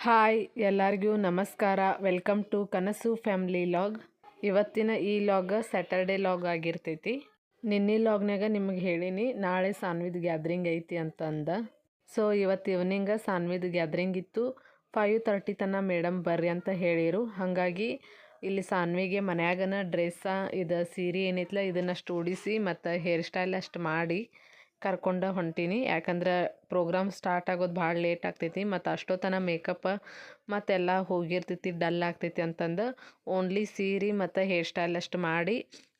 Hi ಎಲ್ಲರಿಗೂ ನಮಸ್ಕಾರ. Welcome to ಕನಸು ಫ್ಯಾಮ್ಲಿ ಲಾಗ್. ಇವತ್ತಿನ ಈ ಲಾಗ್ ಸ್ಯಾಟರ್ಡೇ ಲಾಗ್ ಆಗಿರ್ತೈತಿ. ನಿನ್ನೆ ಲಾಗ್ನಾಗ ನಿಮಗೆ ಹೇಳೀನಿ ನಾಳೆ ಸಾನ್ವಿದ್ ಗ್ಯಾದ್ರಿಂಗ್ ಐತಿ ಅಂತಂದ. ಸೊ ಇವತ್ತು ಈವ್ನಿಂಗ ಸಾನ್ವಿದ್ ಗ್ಯಾದ್ರಿಂಗ್ ಇತ್ತು. 5:30 ತನಕ ಮೇಡಮ್ ಬರ್ರಿ ಅಂತ ಹೇಳಿರು. ಹಾಗಾಗಿ ಇಲ್ಲಿ ಸಾನ್ವಿಗೆ ಮನ್ಯಾಗನ ಡ್ರೆಸ್ಸ ಇದು ಸೀರೆ ಏನೈತ್ಲ ಇದನ್ನಷ್ಟು ಉಡಿಸಿ ಮತ್ತು ಹೇರ್ ಸ್ಟೈಲ್ ಅಷ್ಟು ಮಾಡಿ ಕರ್ಕೊಂಡು ಹೊಂಟೀನಿ. ಯಾಕಂದ್ರೆ ಪ್ರೋಗ್ರಾಮ್ ಸ್ಟಾರ್ಟ್ ಆಗೋದು ಭಾಳ ಲೇಟ್ ಆಗ್ತೈತಿ ಮತ್ತು ಅಷ್ಟೊತ್ತನ ಮೇಕಪ್ ಮತ್ತೆಲ್ಲ ಹೋಗಿರ್ತೈತಿ, ಡಲ್ ಆಗ್ತೈತಿ ಅಂತಂದು ಓನ್ಲಿ ಸೀರೆ ಮತ್ತು ಹೇರ್ ಸ್ಟೈಲ್ ಅಷ್ಟು ಮಾಡಿ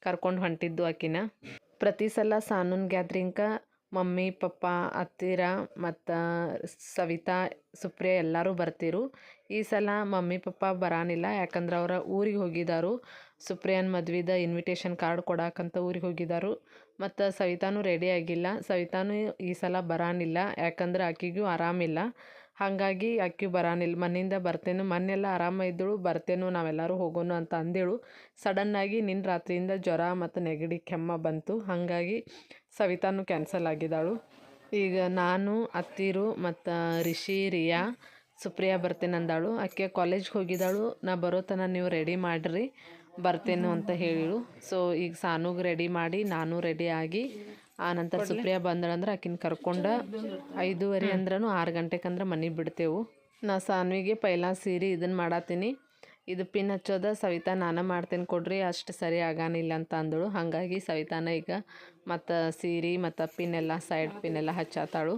ಕರ್ಕೊಂಡು ಹೊಂಟಿದ್ದು ಆಕಿನ. ಪ್ರತಿ ಸಲ ಸಾನೂನ್ ಗ್ಯಾದ್ರಿಂಗ್ಕ ಮಮ್ಮಿ ಪಪ್ಪ ಅತ್ತಿರ ಮತ್ತು ಸವಿತಾ ಸುಪ್ರಿಯಾ ಎಲ್ಲರೂ ಬರ್ತಿರು. ಈ ಸಲ ಮಮ್ಮಿ ಪಪ್ಪ ಬರಾನಿಲ್ಲ, ಯಾಕಂದ್ರೆ ಅವರ ಊರಿಗೆ ಹೋಗಿದ್ದಾರು. ಸುಪ್ರಿಯಾನ್ ಮದ್ವಿದ ಇನ್ವಿಟೇಷನ್ ಕಾರ್ಡ್ ಕೊಡಾಕಂತ ಊರಿಗೆ ಹೋಗಿದ್ದಾರು. ಮತ್ತು ಸವಿತಾನೂ ರೆಡಿ ಆಗಿಲ್ಲ. ಸವಿತಾನೂ ಈ ಸಲ ಬರಾನಿಲ್ಲ, ಯಾಕಂದ್ರೆ ಆಕಿಗೂ ಆರಾಮಿಲ್ಲ. ಹಾಗಾಗಿ ಆಕೆ ಬರಾನಿಲ್ಲ. ಮನೆಯಿಂದ ಬರ್ತೇನು, ಮೊನ್ನೆಲ್ಲ ಆರಾಮ ಇದ್ದಳು, ಬರ್ತೇನು ನಾವೆಲ್ಲರೂ ಹೋಗೋಣ ಅಂತ ಅಂದೇಳು. ಸಡನ್ನಾಗಿ ನಿನ್ನ ರಾತ್ರಿಯಿಂದ ಜ್ವರ ಮತ್ತು ನೆಗಡಿ ಕೆಮ್ಮ ಬಂತು. ಹಾಗಾಗಿ ಸವಿತಾನು ಕ್ಯಾನ್ಸಲ್ ಆಗಿದ್ದಾಳು. ಈಗ ನಾನು ಅತ್ತಿರು ಮತ್ತು ರಿಷಿ ರಿಯಾ ಸುಪ್ರಿಯಾ ಬರ್ತೇನೆ ಅಂದಾಳು. ಆಕೆ ಕಾಲೇಜ್ಗೆ ಹೋಗಿದ್ದಾಳು. ನಾ ಬರೋ ತನಕ ನೀವು ರೆಡಿ ಮಾಡಿರಿ ಬರ್ತೇನು ಅಂತ ಹೇಳಿಳು. ಸೊ ಈಗ ಸಾನುಗೆ ರೆಡಿ ಮಾಡಿ ನಾನು ರೆಡಿ ಆಗಿ ಆ ನಂತರ ಸುಪ್ರಿಯಾ ಬಂದಳಂದ್ರೆ ಆಕಿನ ಕರ್ಕೊಂಡು 5:30 ಅಂದ್ರೂ 6 ಗಂಟೆಗೆ ಅಂದ್ರೆ ಮನೆಗೆ ಬಿಡ್ತೇವೆ. ನಾ ಸಾನ್ವಿಗೆ ಪೈಲಾ ಸೀರೆ ಇದನ್ನು ಮಾಡತ್ತೀನಿ. ಇದು ಪಿನ್ ಹಚ್ಚೋದ ಸವಿತಾ ನಾನು ಮಾಡ್ತೇನೆ ಕೊಡ್ರಿ, ಅಷ್ಟು ಸರಿ ಆಗಾನಿಲ್ಲ ಅಂತ ಅಂದಳು. ಹಾಗಾಗಿ ಸವಿತಾನ ಈಗ ಮತ್ತು ಸೀರೆ ಮತ್ತು ಪಿನ್ ಎಲ್ಲ ಸೈಡ್ ಪಿನ್ ಎಲ್ಲ ಹಚ್ಚಾತಾಳು.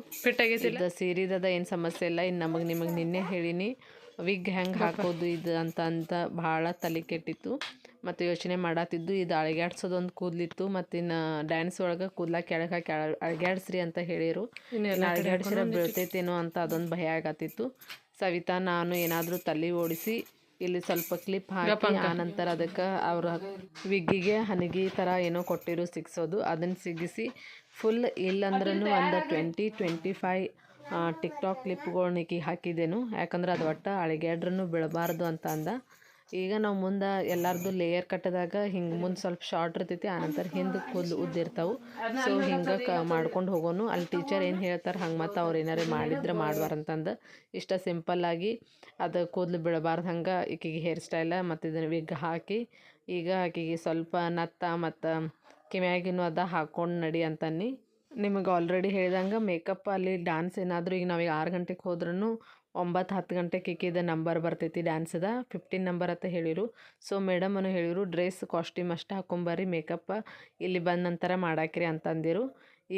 ಇದು ಸೀರೆದ ಏನು ಸಮಸ್ಯೆ ಇಲ್ಲ. ಇನ್ನು ನಿಮಗೆ ನಿನ್ನೆ ಹೇಳಿನಿ ವಿಗ್ ಹೆಂಗೆ ಹಾಕೋದು ಇದು ಅಂತ ಭಾಳ ತಲೆ ಕೆಟ್ಟಿತ್ತು ಮತ್ತು ಯೋಚನೆ ಮಾಡತ್ತಿದ್ದು. ಇದು ಅಳಗ್ಯಾಡ್ಸೋದೊಂದು ಕೂದಲಿತ್ತು ಮತ್ತು ಇನ್ನು ಡ್ಯಾನ್ಸ್ ಒಳಗೆ ಕೂದಲ ಕೆಳಗೆ ಹಾಕಿ ಅಳಗ್ಯಾಡ್ಸ್ರಿ ಅಂತ ಹೇಳಿರು. ಅಳಗ್ಯಾಡ್ಸಿರ ಬೀಳ್ತೈತೇನೋ ಅಂತ ಅದೊಂದು ಭಯ ಆಗತ್ತಿತ್ತು. ಸವಿತಾ ನಾನು ಏನಾದರೂ ತಲೆ ಓಡಿಸಿ ಇಲ್ಲಿ ಸ್ವಲ್ಪ ಕ್ಲಿಪ್ ಹಾಕಿ ಆನಂತರ ಅದಕ್ಕೆ ಅವ್ರ ವಿಗ್ಗಿಗೆ ಹನಿಗೆ ಥರ ಏನೋ ಕೊಟ್ಟಿರು ಸಿಗಿಸೋದು, ಅದನ್ನು ಸಿಗಿಸಿ ಫುಲ್ ಇಲ್ಲಂದ್ರೂ ಒಂದು 20-25 ಟಿಕ್ಟಾಕ್ ಕ್ಲಿಪ್ಗಳ್ನಿಗೆ ಹಾಕಿದ್ದೇನು. ಯಾಕಂದ್ರೆ ಅದು ಒಟ್ಟು ಅಳಿಗ್ಯಾಡ್ರೂ ಬೀಳಬಾರ್ದು ಅಂತ ಅಂದ. ಈಗ ನಾವು ಮುಂದೆ ಎಲ್ಲರದು ಲೇಯರ್ ಕಟ್ಟಿದಾಗ ಹಿಂಗೆ ಮುಂದೆ ಸ್ವಲ್ಪ ಶಾರ್ಟ್ ಇರ್ತೈತಿ, ಆನಂತರ ಹಿಂದೆ ಕೂದಲು ಉದ್ದಿರ್ತಾವೆ. ಸೊ ಹಿಂಗೆ ಮಾಡ್ಕೊಂಡು ಹೋಗೋನು. ಅಲ್ಲಿ ಟೀಚರ್ ಏನು ಹೇಳ್ತಾರೆ ಹಂಗೆ ಮತ್ತು ಅವ್ರು ಏನಾರು ಮಾಡಿದ್ರೆ ಮಾಡ್ಬಾರಂತಂದು ಇಷ್ಟ ಸಿಂಪಲ್ಲಾಗಿ ಅದು ಕೂದಲು ಬೀಳಬಾರ್ದು ಹಂಗೆ ಈಕಿಗೆ ಹೇರ್ ಸ್ಟೈಲ ಮತ್ತು ಇದನ್ನು ವಿಗ್ ಹಾಕಿ ಈಗ ಆಕಿಗೆ ಸ್ವಲ್ಪ ನತ್ತ ಮತ್ತು ಕಿವ್ಯಾಗಿನೂ ಅದ ಹಾಕ್ಕೊಂಡು ನಡಿ ಅಂತನ್ನಿ. ನಿಮಗೆ ಆಲ್ರೆಡಿ ಹೇಳ್ದಂಗೆ ಮೇಕಪ್ ಅಲ್ಲಿ ಡ್ಯಾನ್ಸ್ ಏನಾದರೂ ಈಗ ನಾವೀಗ 6 ಗಂಟೆಗೆ ಹೋದ್ರೂ 9-10 ಗಂಟೆಗೆ ಇಕ್ಕಿದ ನಂಬರ್ ಬರ್ತೈತಿ ಡ್ಯಾನ್ಸದ 15 ನಂಬರ್ ಅಂತ ಹೇಳಿರು. ಸೊ ಮೇಡಮನ್ನು ಹೇಳಿರು ಡ್ರೆಸ್ ಕಾಸ್ಟ್ಯೂಮ್ ಅಷ್ಟು ಹಾಕೊಂಬರ್ರಿ, ಮೇಕಪ್ ಇಲ್ಲಿ ಬಂದ ನಂತರ ಮಾಡಾಕ್ರಿ ಅಂತಂದಿರು.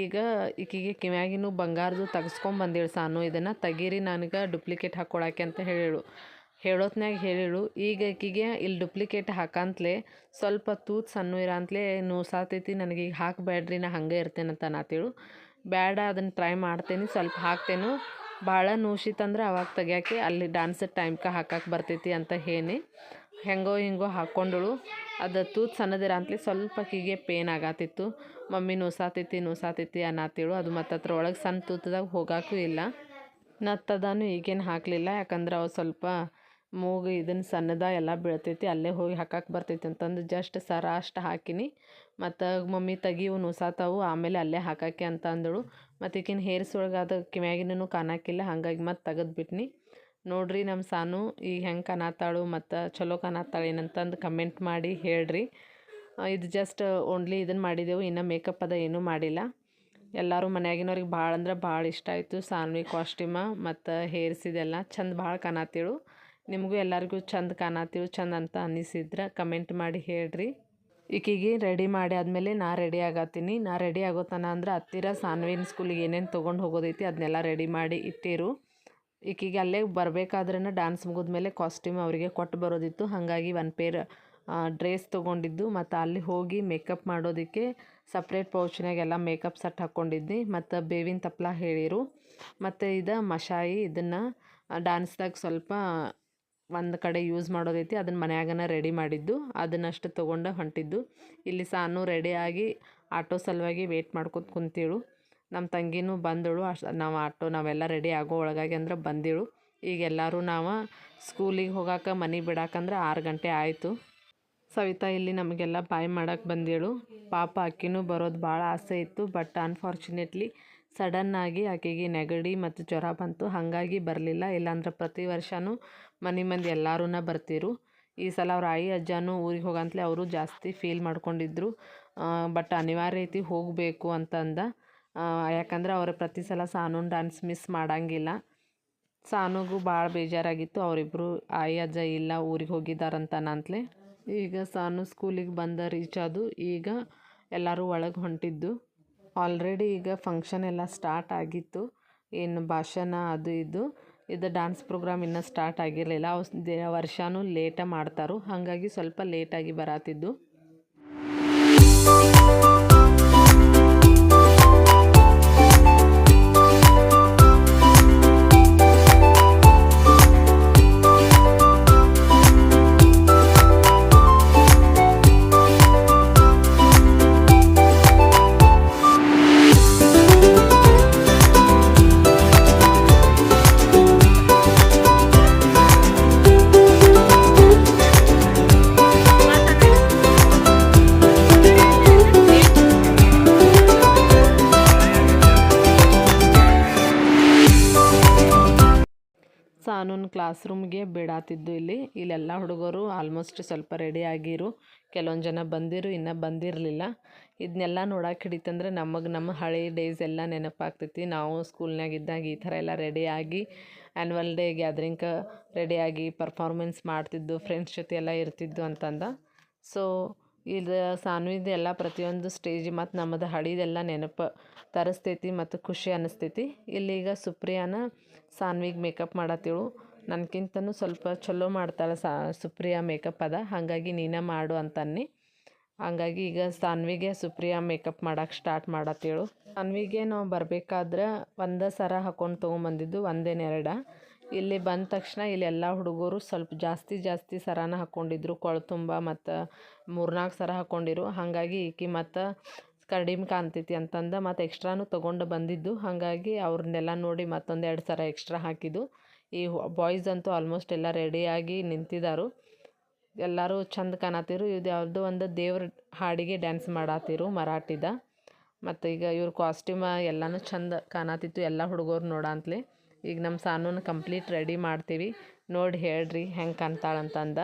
ಈಗ ಈಕಿಗೆ ಕಿವ್ಯಾಗಿನೂ ಬಂಗಾರದು ತೆಗೆಸ್ಕೊಂಬಂದೇಳು ಸಾನು. ಇದನ್ನು ತೆಗೀರಿ ನನಗೆ ಡುಪ್ಲಿಕೇಟ್ ಹಾಕ್ಕೊಳಕ್ಕೆ ಅಂತ ಹೇಳೋತ್ನಾಗ ಹೇಳಿಳು. ಈಗ ಈಕಿಗೆ ಇಲ್ಲಿ ಡುಪ್ಲಿಕೇಟ್ ಹಾಕಂತಲೇ ಸ್ವಲ್ಪ ತೂತು ಸಣ್ಣ ಇರಂತಲೇ ನೋಸಾತೈತಿ. ನನಗೀಗ ಹಾಕಬೇಡ್ರಿ ನಾ ಹಂಗೆ ಇರ್ತೇನೆ ಅಂತ ನಾತೇಳು. ಬೇಡ ಅದನ್ನು ಟ್ರೈ ಮಾಡ್ತೇನೆ, ಸ್ವಲ್ಪ ಹಾಕ್ತೇನೆ, ಭಾಳ ನೋಶಿತಂದ್ರೆ ಅವಾಗ ತೆಗಿಯೋಕ್ಕೆ ಅಲ್ಲಿ ಡ್ಯಾನ್ಸ್ ಟೈಮ್ಗೆ ಹಾಕಕ್ಕೆ ಬರ್ತೈತಿ ಅಂತ ಹೇಳಿ ಹೆಂಗೋ ಹಿಂಗೋ ಹಾಕ್ಕೊಂಡಳು. ಅದು ತೂತು ಸಣ್ಣದಿರಂತಲೇ ಸ್ವಲ್ಪ ಆಕಿಗೆ ಪೇನ್ ಆಗತ್ತಿತ್ತು. ಮಮ್ಮಿ ನೋಸಾತೈತಿ ಅನ್ನತ್ತೇಳು. ಅದು ಮತ್ತು ಅದ್ರೊಳಗೆ ಸಣ್ಣ ತೂತದಾಗ ಹೋಗೋಕ್ಕೂ ಇಲ್ಲ. ನತ್ತದಾನು ಈಗೇನು ಹಾಕಲಿಲ್ಲ, ಯಾಕಂದ್ರೆ ಅವು ಸ್ವಲ್ಪ ಮೂಗು ಇದನ್ನು ಸಣ್ಣದ ಎಲ್ಲ ಬೀಳ್ತೈತಿ, ಅಲ್ಲೇ ಹೋಗಿ ಹಾಕಕ್ಕೆ ಬರ್ತೈತಿ ಅಂತಂದು ಜಸ್ಟ್ ಸರ ಅಷ್ಟು ಹಾಕಿನಿ. ಮತ್ತು ಮಮ್ಮಿ ತೆಗಿವು ನೋಸಾತಾವು ಆಮೇಲೆ ಅಲ್ಲೇ ಹಾಕಕ್ಕೆ ಅಂತ ಅಂದಳು. ಮತ್ತು ಈಕಿನ ಹೇರ್ಸ್ ಒಳಗೆ ಅದು ಕಿವ್ಯಾಗಿನೂ ಕಾಣಕ್ಕಿಲ್ಲ, ಹಾಗಾಗಿ ಮತ್ತೆ ತೆಗೆದ್ಬಿಟ್ನಿ. ನೋಡ್ರಿ ನಮ್ಮ ಸಾನು ಈಗ ಹೆಂಗೆ ಕಾಣತ್ತಾಳು ಮತ್ತು ಚಲೋ ಕಾಣತ್ತಾಳು ಏನಂತಂದು ಕಮೆಂಟ್ ಮಾಡಿ ಹೇಳ್ರಿ. ಇದು ಜಸ್ಟ್ ಓನ್ಲಿ ಇದನ್ನು ಮಾಡಿದೆವು, ಇನ್ನು ಮೇಕಪ್ ಅದ ಏನೂ ಮಾಡಿಲ್ಲ. ಎಲ್ಲರೂ ಮನ್ಯಾಗಿನವ್ರಿಗೆ ಭಾಳ ಅಂದ್ರೆ ಭಾಳ ಇಷ್ಟ ಆಯಿತು ಸಾನ್ವಿ ಕಾಸ್ಟ್ಯೂಮ ಮತ್ತು ಹೇರ್ಸ್ ಇದೆಲ್ಲ ಚಂದ ಭಾಳ ಕಾಣತ್ತೇಳು. ನಿಮಗೂ ಎಲ್ಲರಿಗೂ ಚಂದ ಕಾಣತ್ತೇಳು ಚಂದ ಅಂತ ಅನ್ನಿಸಿದ್ರೆ ಕಮೆಂಟ್ ಮಾಡಿ ಹೇಳ್ರಿ. ಈಕಿಗೆ ರೆಡಿ ಮಾಡಿ ಆದಮೇಲೆ ನಾ ರೆಡಿ ಆಗತ್ತೀನಿ. ನಾ ರೆಡಿ ಆಗೋತನ ಅಂದ್ರೆ ಹತ್ತಿರ ಸಾನ್ವಿನ ಸ್ಕೂಲಿಗೆ ಏನೇನು ತೊಗೊಂಡು ಹೋಗೋದೈತಿ ಅದನ್ನೆಲ್ಲ ರೆಡಿ ಮಾಡಿ ಇಟ್ಟಿರು. ಈಕಿಗೆ ಅಲ್ಲೇ ಬರಬೇಕಾದ್ರೂ ಡ್ಯಾನ್ಸ್ ಮುಗಿದ್ಮೇಲೆ ಕಾಸ್ಟ್ಯೂಮ್ ಅವರಿಗೆ ಕೊಟ್ಟು ಬರೋದಿತ್ತು. ಹಾಗಾಗಿ ಒಂದು ಪೇರ್ ಡ್ರೆಸ್ ತೊಗೊಂಡಿದ್ದು ಮತ್ತು ಅಲ್ಲಿ ಹೋಗಿ ಮೇಕಪ್ ಮಾಡೋದಕ್ಕೆ ಸಪ್ರೇಟ್ ಪೌಚ್ನಾಗೆಲ್ಲ ಮೇಕಪ್ ಸೆಟ್ ಹಾಕ್ಕೊಂಡಿದ್ನಿ. ಮತ್ತು ಬೇವಿನ ತಪ್ಪಲ ಹೇಳಿರು. ಮತ್ತು ಇದು ಮಶಾಯಿ ಇದನ್ನು ಡ್ಯಾನ್ಸ್ದಾಗ ಸ್ವಲ್ಪ ಒಂದು ಕಡೆ ಯೂಸ್ ಮಾಡೋದೈತಿ, ಅದನ್ನು ಮನ್ಯಾಗನ ರೆಡಿ ಮಾಡಿದ್ದು, ಅದನ್ನಷ್ಟು ತೊಗೊಂಡು ಹೊಂಟಿದ್ದು. ಇಲ್ಲಿ ಸಾನು ರೆಡಿಯಾಗಿ ಆಟೋ ಸಲುವಾಗಿ ವೇಟ್ ಮಾಡ್ಕೊತ ಕುಂತೇಳು. ನಮ್ಮ ತಂಗಿನೂ ಬಂದಳು. ನಾವೆಲ್ಲ ರೆಡಿ ಆಗೋ ಒಳಗಾಗಿ ಅಂದ್ರೆ ಬಂದೇಳು. ಈಗ ಎಲ್ಲರೂ ನಾವು ಸ್ಕೂಲಿಗೆ ಹೋಗಾಕ ಮನೆ ಬಿಡಾಕಂದ್ರೆ 6 ಗಂಟೆ ಆಯಿತು. ಸವಿತಾ ಇಲ್ಲಿ ನಮಗೆಲ್ಲ ಬಾಯ್ ಮಾಡಕ್ಕೆ ಬಂದೇಳು. ಪಾಪ ಅಕ್ಕಿನೂ ಬರೋದು ಭಾಳ ಆಸೆ ಇತ್ತು, ಬಟ್ ಅನ್ಫಾರ್ಚುನೇಟ್ಲಿ ಸಡನ್ನಾಗಿ ಆಕೆಗೆ ನೆಗಡಿ ಮತ್ತು ಜ್ವರ ಬಂತು, ಹಾಗಾಗಿ ಬರಲಿಲ್ಲ. ಇಲ್ಲಾಂದ್ರೆ ಪ್ರತಿ ವರ್ಷವೂ ಮಂದಿ ಎಲ್ಲರೂ ಬರ್ತಿರು. ಈ ಸಲ ಅವ್ರ ಆಯಿ ಅಜ್ಜನೂ ಊರಿಗೆ ಹೋಗಂತಲೇ ಅವರು ಜಾಸ್ತಿ ಫೀಲ್ ಮಾಡ್ಕೊಂಡಿದ್ರು. ಬಟ್ ಅನಿವಾರ್ಯ ಐತಿ ಹೋಗಬೇಕು ಅಂತಂದ. ಯಾಕಂದ್ರೆ ಅವ್ರು ಪ್ರತಿ ಸಲ ಸಾನೂನ್ ಡ್ಯಾನ್ಸ್ ಮಿಸ್ ಮಾಡೋಂಗಿಲ್ಲ. ಸಾನುಗೂ ಭಾಳ ಬೇಜಾರಾಗಿತ್ತು, ಅವರಿಬ್ಬರು ಆಯಿ ಅಜ್ಜ ಇಲ್ಲ ಊರಿಗೆ ಹೋಗಿದ್ದಾರಂತನಂತಲೇ. ಈಗ ಸಾನು ಸ್ಕೂಲಿಗೆ ಬಂದ ರೀಚ್ ಆದು. ಈಗ ಎಲ್ಲರೂ ಒಳಗೆ ಹೊಂಟಿದ್ದು. ಆಲ್ರೆಡಿ ಈಗ ಫಂಕ್ಷನ್ ಎಲ್ಲ ಸ್ಟಾರ್ಟ್ ಆಗಿತ್ತು. ಏನು ಭಾಷಣ ಅದು ಇದು ಡ್ಯಾನ್ಸ್ ಪ್ರೋಗ್ರಾಮ್ ಇನ್ನೂ ಸ್ಟಾರ್ಟ್ ಆಗಿರಲಿಲ್ಲ. ವರ್ಷವೂ ಲೇಟಾಗಿ ಮಾಡ್ತಾರೋ, ಹಾಗಾಗಿ ಸ್ವಲ್ಪ ಲೇಟಾಗಿ ಬರತ್ತಿದ್ದು. ಸಾನೂನ್ ಕ್ಲಾಸ್ ರೂಮ್ಗೆ ಬಿಡಾತಿದ್ದು. ಇಲ್ಲೆಲ್ಲ ಹುಡುಗರು ಆಲ್ಮೋಸ್ಟ್ ಸ್ವಲ್ಪ ರೆಡಿ ಆಗಿರು. ಕೆಲವೊಂದು ಜನ ಬಂದಿರು, ಇನ್ನೂ ಬಂದಿರಲಿಲ್ಲ. ಇದನ್ನೆಲ್ಲ ನೋಡಕ್ಕೆ ಹಿಡಿತಂದ್ರೆ ನಮ್ಮ ಹಳೆ ಡೇಸ್ ಎಲ್ಲ ನೆನಪಾಗ್ತೈತಿ. ನಾವು ಸ್ಕೂಲ್ನಾಗಿದ್ದಾಗ ಈ ಥರ ಎಲ್ಲ ರೆಡಿಯಾಗಿ ಆ್ಯನ್ವಲ್ ಡೇ ಗ್ಯಾದ್ರಿಂಗ್ ರೆಡಿಯಾಗಿ ಪರ್ಫಾರ್ಮೆನ್ಸ್ ಮಾಡ್ತಿದ್ದು, ಫ್ರೆಂಡ್ಸ್ ಜೊತೆ ಎಲ್ಲ ಇರ್ತಿದ್ದು ಅಂತಂದ. ಸೊ ಇದು ಸಾನ್ವಿದು ಎಲ್ಲ ಪ್ರತಿಯೊಂದು ಸ್ಟೇಜ್ ಮತ್ತು ನಮ್ಮದು ಹಳಿದೆಲ್ಲ ನೆನಪು ತರಿಸ್ತೈತಿ ಮತ್ತು ಖುಷಿ ಅನ್ನಿಸ್ತೈತಿ. ಇಲ್ಲೀಗ ಸುಪ್ರಿಯಾನ ಸಾನ್ವಿಗೆ ಮೇಕಪ್ ಮಾಡತ್ತೇಳು. ನನಗಿಂತನೂ ಸ್ವಲ್ಪ ಚಲೋ ಮಾಡ್ತಾಳೆ ಸುಪ್ರಿಯಾ ಮೇಕಪ್ ಅದ, ಹಾಗಾಗಿ ನೀನೇ ಮಾಡು ಅಂತನ್ನಿ. ಹಂಗಾಗಿ ಈಗ ಸಾನ್ವಿಗೆ ಸುಪ್ರಿಯಾ ಮೇಕಪ್ ಮಾಡೋಕ್ಕೆ ಸ್ಟಾರ್ಟ್ ಮಾಡತ್ತೇಳು. ಸಾನ್ವಿಗೆ ನಾವು ಬರಬೇಕಾದ್ರೆ ಒಂದೇ ಸರ ಹಾಕ್ಕೊಂಡು ತೊಗೊಂಬಂದಿದ್ದು, ಒಂದೇನೆರಡ. ಇಲ್ಲಿ ಬಂದ ತಕ್ಷಣ ಇಲ್ಲೆಲ್ಲ ಹುಡುಗರು ಸ್ವಲ್ಪ ಜಾಸ್ತಿ ಸರಾನ ಹಾಕ್ಕೊಂಡಿದ್ರು. ಕೊಳತುಂಬ ಮತ್ತು 3-4 ಸರ ಹಾಕ್ಕೊಂಡಿರು. ಹಾಗಾಗಿ ಈಕಿ ಮತ್ತು ಕಡಿಮೆ ಕಾಣ್ತೈತಿ ಅಂತಂದು ಮತ್ತು ಎಕ್ಸ್ಟ್ರಾನು ತೊಗೊಂಡು ಬಂದಿದ್ದು. ಹಾಗಾಗಿ ಅವ್ರನ್ನೆಲ್ಲ ನೋಡಿ ಮತ್ತೊಂದು 2 ಸರ ಎಕ್ಸ್ಟ್ರಾ ಹಾಕಿದ್ದು. ಈ ಬಾಯ್ಸ್ ಅಂತೂ ಆಲ್ಮೋಸ್ಟ್ ಎಲ್ಲ ರೆಡಿಯಾಗಿ ನಿಂತಿದ್ದಾರು. ಎಲ್ಲರೂ ಚಂದ ಕಾಣತ್ತಿರು. ಇದು ಯಾವುದೋ ಒಂದು ದೇವ್ರ ಹಾಡಿಗೆ ಡ್ಯಾನ್ಸ್ ಮಾಡತ್ತಿರು ಮರಾಠಿದ. ಮತ್ತು ಈಗ ಇವ್ರ ಕಾಸ್ಟ್ಯೂಮ ಎಲ್ಲನೂ ಚಂದ ಕಾಣತ್ತಿತ್ತು ಎಲ್ಲ ಹುಡುಗರು ನೋಡಂತಲೇ. ಈಗ ನಮ್ಮ ಸಾನೂನ ಕಂಪ್ಲೀಟ್ ರೆಡಿ ಮಾಡ್ತೀವಿ, ನೋಡಿ ಹೇಳ್ರಿ ಹೆಂಗೆ ಕಾಣ್ತಾಳಂತಂದ.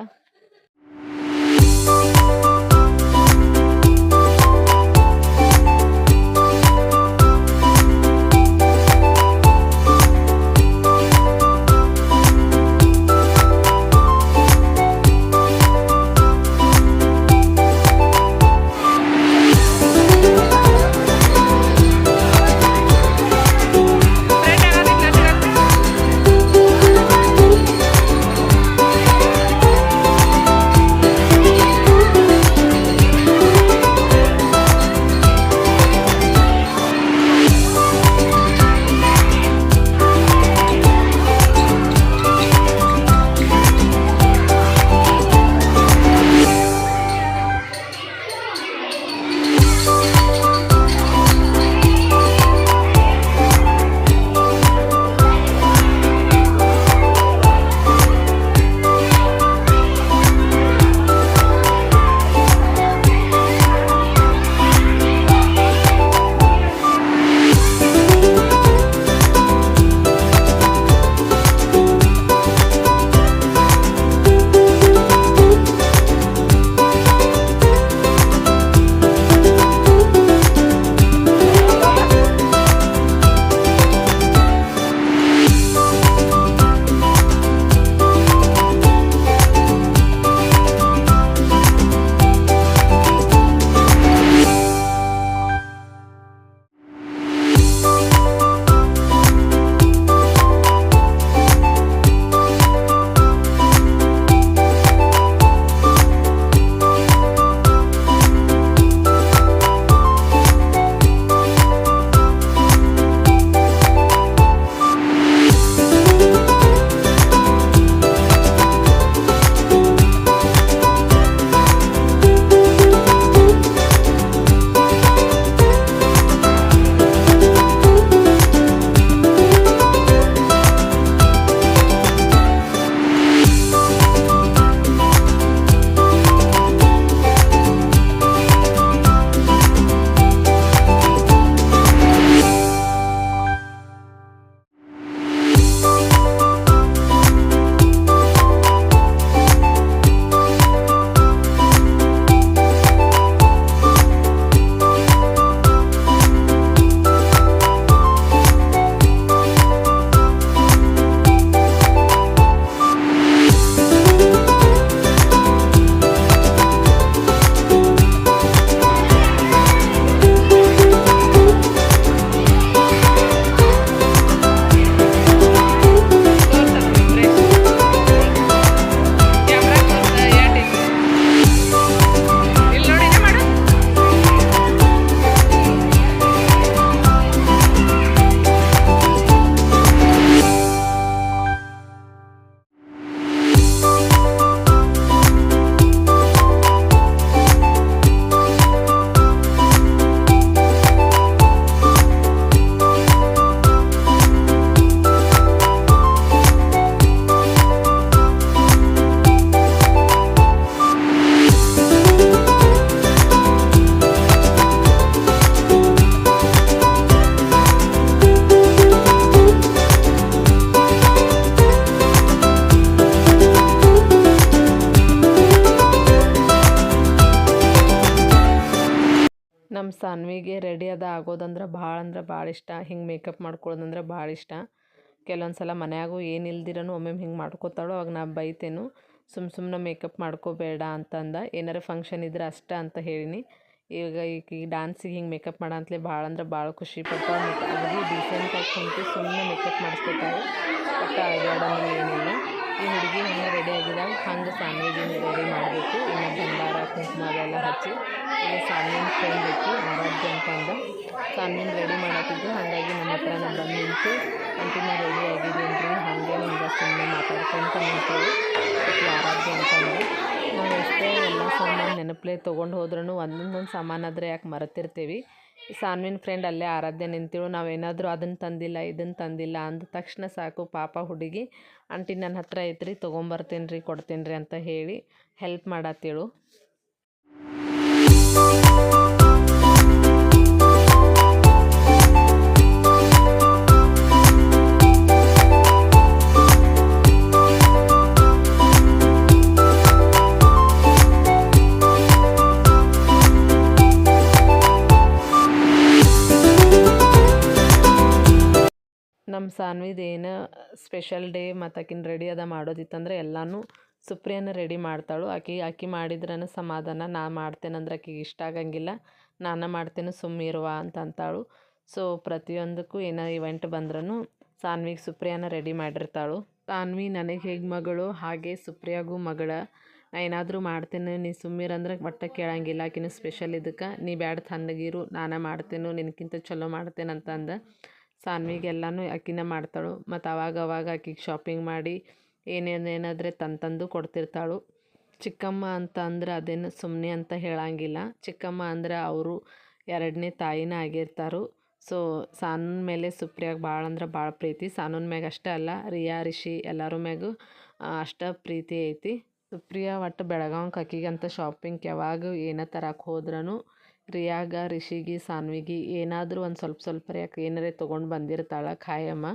ಸಾನ್ವಿಗೆ ರೆಡಿ ಆಗೋದಂದ್ರೆ ಭಾಳ ಅಂದ್ರೆ ಭಾಳ ಇಷ್ಟ. ಹಿಂಗೆ ಮೇಕಪ್ ಮಾಡ್ಕೊಳ್ಳೋದಂದ್ರೆ ಭಾಳ ಇಷ್ಟ. ಕೆಲವೊಂದು ಸಲ ಮನ್ಯಾಗೂ ಏನಿಲ್ದಿರನು ಒಮ್ಮೊಮ್ಮೆ ಹಿಂಗೆ ಮಾಡ್ಕೋತಾಳು. ಅವಾಗ ನಾ ಬೈತೇನು, ಸುಮ್ಮನೆ ಮೇಕಪ್ ಮಾಡ್ಕೋಬೇಡ ಅಂತಂದ. ಏನಾರ ಫಂಕ್ಷನ್ ಇದ್ರೆ ಅಷ್ಟೇ ಅಂತ ಹೇಳೀನಿ. ಈಗ ಡಾನ್ಸಿಗೆ ಹಿಂಗೆ ಮೇಕಪ್ ಮಾಡಂತಲೇ ಭಾಳ ಅಂದ್ರೆ ಭಾಳ ಖುಷಿ ಪಡ್ತಾಳೆ. ಮತ್ತು ಅಗದಿ ಡೀಸೆಂಟಾಗಿ ಕುಂತು ಸುಮ್ಮನೆ ಮೇಕಪ್ ಮಾಡಿಸ್ಕೊತಾಳೆ. ಒಟ್ಟು ಅಳಗ್ಯಾಡೋದು ಏನಿಲ್ಲ. ಈ ಹುಡುಗಿ ಹಂಗೆ ರೆಡಿ ಆಗಿದಾಗ ಹಂಗೆ ಸಾನ್ವಿಗೆ ರೆಡಿ ಮಾಡಬೇಕು. ಇನ್ನು ಬಂಗಾರ ಕುಂಕುಮ ಅದೆಲ್ಲ ಹಚ್ಚಿ ಈಗ ಸಾನ್ವಿನ ಫ್ರೆಂಡ್ ಇತ್ತು ಆರಾಧ್ಯ ಅಂತಂದ. ಸಾನ್ವಿನ ರೆಡಿ ಮಾಡತ್ತಿದ್ದು, ಹಾಗಾಗಿ ನಮ್ಮ ಹತ್ರನ ಬಂದು ನಿಂತು ಅಂಟಿನ ರೆಡಿ ಆಗಿದ್ದೀನಿ ರೀ, ಹಾಗೆ ಹಿಂಗೆ ಸುಮ್ಮನೆ ಮಾತಾಡ್ಕೊಂತ ನಿಂತೇವೆ. ಮತ್ತು ಆರಾಧ್ಯ ಅಂತಂದ್ರೆ ನಾವು ಎಷ್ಟೇ ಎಲ್ಲ ಸಾಮಾನು ನೆನಪಲೆ ತೊಗೊಂಡು ಹೋದ್ರೂ ಒಂದೊಂದು ಸಾಮಾನಾದರೆ ಯಾಕೆ ಮರೆತಿರ್ತೀವಿ. ಸಾನ್ವಿನ ಫ್ರೆಂಡ್ ಅಲ್ಲೇ ಆರಾಧ್ಯ ನಿಂತೇಳು. ನಾವೇನಾದರೂ ಅದನ್ನು ತಂದಿಲ್ಲ ಇದನ್ನು ತಂದಿಲ್ಲ ಅಂದ ತಕ್ಷಣ ಸಾಕು, ಪಾಪ ಹುಡುಗಿ ಆಂಟಿ ನನ್ನ ಹತ್ರ ಐತ್ರಿ ತೊಗೊಂಬರ್ತೀನಿ ರೀ ಕೊಡ್ತೀನಿ ರೀ ಅಂತ ಹೇಳಿ ಹೆಲ್ಪ್ ಮಾಡತ್ತೇಳು. ನಮ್ಮ ಸಾನ್ವಿದು ಏನು ಸ್ಪೆಷಲ್ ಡೇ ಮತ್ತು ಆಕಿನ ರೆಡಿ ಮಾಡೋದಿತ್ತಂದ್ರೆ ಎಲ್ಲನೂ ಸುಪ್ರಿಯನ ರೆಡಿ ಮಾಡ್ತಾಳು. ಆಕಿ ಮಾಡಿದ್ರನ ಸಮಾಧಾನ. ನಾ ಮಾಡ್ತೇನಂದ್ರೆ ಆಕಿಗೆ ಇಷ್ಟ ಆಗಂಗಿಲ್ಲ. ನಾನು ಮಾಡ್ತೇನೆ ಸುಮ್ಮಿರುವ ಅಂತ ಅಂತಾಳು. ಸೊ ಪ್ರತಿಯೊಂದಕ್ಕೂ ಏನೋ ಇವೆಂಟ್ ಬಂದ್ರೂ ಸಾನ್ವಿಗೆ ಸುಪ್ರಿಯನ ರೆಡಿ ಮಾಡಿರ್ತಾಳು. ಸಾನ್ವಿ ನನಗೆ ಹೇಗೆ ಮಗಳು ಹಾಗೆ ಸುಪ್ರಿಯಾಗೂ ಮಗಳ. ನಾ ಏನಾದರೂ ಮಾಡ್ತೇನೆ ನೀ ಸುಮ್ಮಿರಂದ್ರೆ ಒಟ್ಟು ಕೇಳಂಗಿಲ್ಲ. ಆಕಿನ ಸ್ಪೆಷಲ್ ಇದಕ್ಕೆ ನೀ ಬ್ಯಾಡ ತಣ್ಣಗಿರು, ನಾನು ಮಾಡ್ತೇನೆ ನಿನಗಿಂತ ಚಲೋ ಮಾಡ್ತೇನೆ ಅಂತಂದ ಸಾನ್ವಿಗೆಲ್ಲನೂ ಆಕಿನ ಮಾಡ್ತಾಳು. ಮತ್ತು ಅವಾಗ ಆಕಿಗೆ ಶಾಪಿಂಗ್ ಮಾಡಿ ಏನಾದರೆ ತಂದು ಕೊಡ್ತಿರ್ತಾಳು. ಚಿಕ್ಕಮ್ಮ ಅಂತ ಅಂದ್ರೆ ಅದೇನು ಸುಮ್ಮನೆ ಅಂತ ಹೇಳಂಗಿಲ್ಲ. ಚಿಕ್ಕಮ್ಮ ಅಂದ್ರೆ ಅವರು ಎರಡನೇ ತಾಯಿನ ಆಗಿರ್ತಾರು. ಸೊ ಸಾನೂನ್ ಮೇಲೆ ಸುಪ್ರಿಯಾಗೆ ಭಾಳ ಅಂದ್ರೆ ಭಾಳ ಪ್ರೀತಿ. ಸಾನೂನ್ ಮ್ಯಾಗ ಅಷ್ಟೇ ಅಲ್ಲ, ರಿಯಾ ರಿಷಿ ಎಲ್ಲರ ಮ್ಯಾಗೂ ಅಷ್ಟ ಪ್ರೀತಿ ಐತಿ. ಸುಪ್ರಿಯಾ ಒಟ್ಟು ಬೆಳಗಾವ್ಗೆ ಆಕಿಗಂತ ಶಾಪಿಂಗ್ ಯಾವಾಗ ಏನೋ ತರಕ್ಕೆ ಹೋದ್ರೂ ರಿಯಾಗ ರಿಷಿಗೆ ಸಾನ್ವಿಗೆ ಏನಾದರೂ ಒಂದು ಸ್ವಲ್ಪ ಯಾಕೆ ಏನಾರೇ ತೊಗೊಂಡು ಬಂದಿರ್ತಾಳೆ ಖಾಯಮ್ಮ.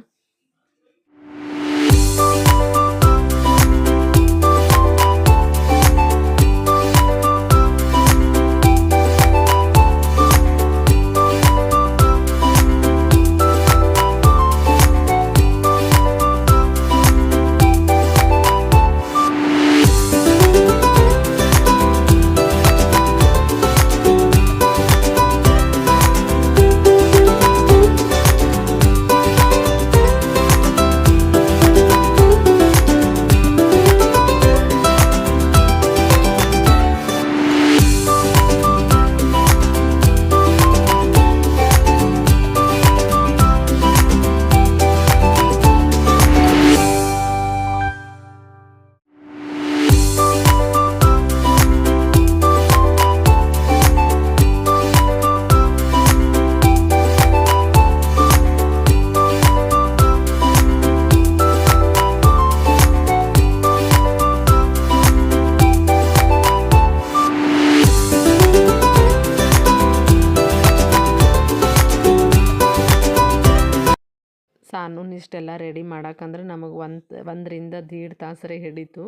ಸಾನೂನ್ ಇಷ್ಟೆಲ್ಲ ರೆಡಿ ಮಾಡಕ್ಕಂದ್ರೆ ನಮಗೆ 1 ರಿಂದ 1.5 ತಾಸರೆ ಹಿಡಿತು.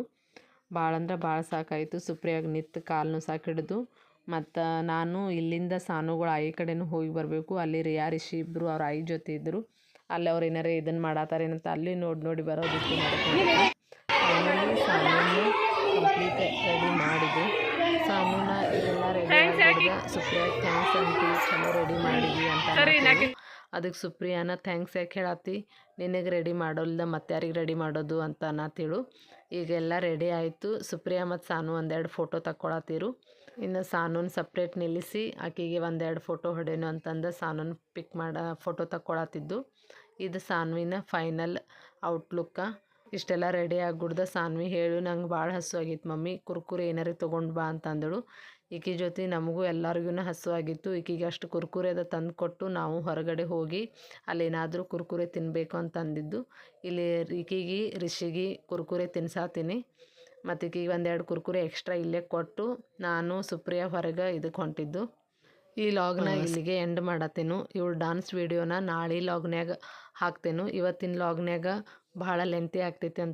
ಭಾಳ ಅಂದ್ರೆ ಭಾಳ ಸಾಕಾಯಿತು. ಸುಪ್ರಿಯಾಗ ನಿಂತು ಕಾಲು ಸಾಕು ಹಿಡಿದು. ಮತ್ತು ನಾನು ಇಲ್ಲಿಂದ ಸಾನುಗಳು ಆಯಿ ಕಡೆನೂ ಹೋಗಿ ಬರಬೇಕು. ಅಲ್ಲಿ ರಿಯಾ ರಿಷಿ ಇಬ್ಬರು ಅವ್ರ ಆಯಿ ಜೊತೆ ಇದ್ದರು. ಅಲ್ಲಿ ಅವ್ರು ಏನಾರೇ ಇದನ್ನು ಮಾಡತ್ತಾರೇನಂತ ಅಲ್ಲಿ ನೋಡಿ ಬರೋದಿತ್ತು ಮಾಡ್ಕೊಂಡು ಫೈನಲಿ ಸಾನೂನು ಕಂಪ್ಲೀಟ್ ರೆಡಿ ಮಾಡಿದ್ದು. ಸಾನೂನ ಇದೆಲ್ಲ ರೆಡಿ ಆಗಿದ್ದ ಸುಪ್ರಿಯಾಗ ಥ್ಯಾಂಕ್ಸ್ ಅಂತಿ ಚಲೋ ರೆಡಿ ಮಾಡಿದ್ವಿ ಅಂತ. ಅದಕ್ಕೆ ಸುಪ್ರಿಯಾನ ಥ್ಯಾಂಕ್ಸ್ ಯಾಕೆ ಹೇಳತ್ತಿ, ನಿನಗೆ ರೆಡಿ ಮಾಡೋಲ್ದ ಮತ್ತೆ ಯಾರಿಗೆ ರೆಡಿ ಮಾಡೋದು ಅಂತ ಅನ್ನತ್ತಿಳು. ಈಗೆಲ್ಲ ರೆಡಿ ಆಯಿತು. ಸುಪ್ರಿಯಾ ಮತ್ತು ಸಾನು 1-2 ಫೋಟೋ ತಕ್ಕೊಳತ್ತಿರು. ಇನ್ನು ಸಾನೂನ್ ಸಪ್ರೇಟ್ ನಿಲ್ಲಿಸಿ ಆಕೆಗೆ 1-2 ಫೋಟೋ ಹೊಡೇನು ಅಂತಂದು ಸಾನೂನ್ ಪಿಕ್ ಫೋಟೋ ತಕ್ಕೊಳತ್ತಿದ್ದು. ಇದು ಸಾನ್ವಿನ ಫೈನಲ್ ಔಟ್ಲುಕ್ಕ. ಇಷ್ಟೆಲ್ಲ ರೆಡಿ ಆಗಿಬಿಡ್ದ ಸಾನ್ವಿ ಹೇಳು ನಂಗೆ ಭಾಳ ಹಸು ಆಗಿತ್ತು ಮಮ್ಮಿ, ಕುರ್ಕುರೆ ಏನಾರು ತೊಗೊಂಡು ಬಾ ಅಂತಂದಳು. ಈಕೆ ಜೊತೆ ನಮಗೂ ಎಲ್ಲರಿಗೂ ಹಸು ಆಗಿತ್ತು. ಈಕೆಗೆ ಅಷ್ಟು ಕುರ್ಕುರೆ ಅದ ತಂದು ಕೊಟ್ಟು ನಾವು ಹೊರಗಡೆ ಹೋಗಿ ಅಲ್ಲೇನಾದರೂ ಕುರ್ಕುರೆ ತಿನ್ನಬೇಕು ಅಂತಂದಿದ್ದು. ಇಲ್ಲಿ ಈಕೆಗೆ ರಿಷಿಗೆ ಕುರ್ಕುರೆ ತಿನ್ಸಾತೀನಿ. ಮತ್ತು ಈಕೆಗೆ 1-2 ಕುರ್ಕುರೆ ಎಕ್ಸ್ಟ್ರಾ ಇಲ್ಲೇ ಕೊಟ್ಟು ನಾನು ಸುಪ್ರಿಯಾ ಹೊರಗೆ ಇದಕ್ಕೆ ಹೊಂಟಿದ್ದು. ಈ ಲಾಗ್ನ ಇಲ್ಲಿಗೆ ಎಂಡ್ ಮಾಡತ್ತೇನು. ಇವಳು ಡಾನ್ಸ್ ವೀಡಿಯೋನ ನಾಳೆ ಲಾಗ್ನ್ಯಾಗ ಹಾಕ್ತೇನು. ಇವತ್ತಿನ ಲಾಗ್ನ್ಯಾಗ ಭಾಳ ಲೆಂತಿ ಆಗ್ತೈತಿ ಅಂತ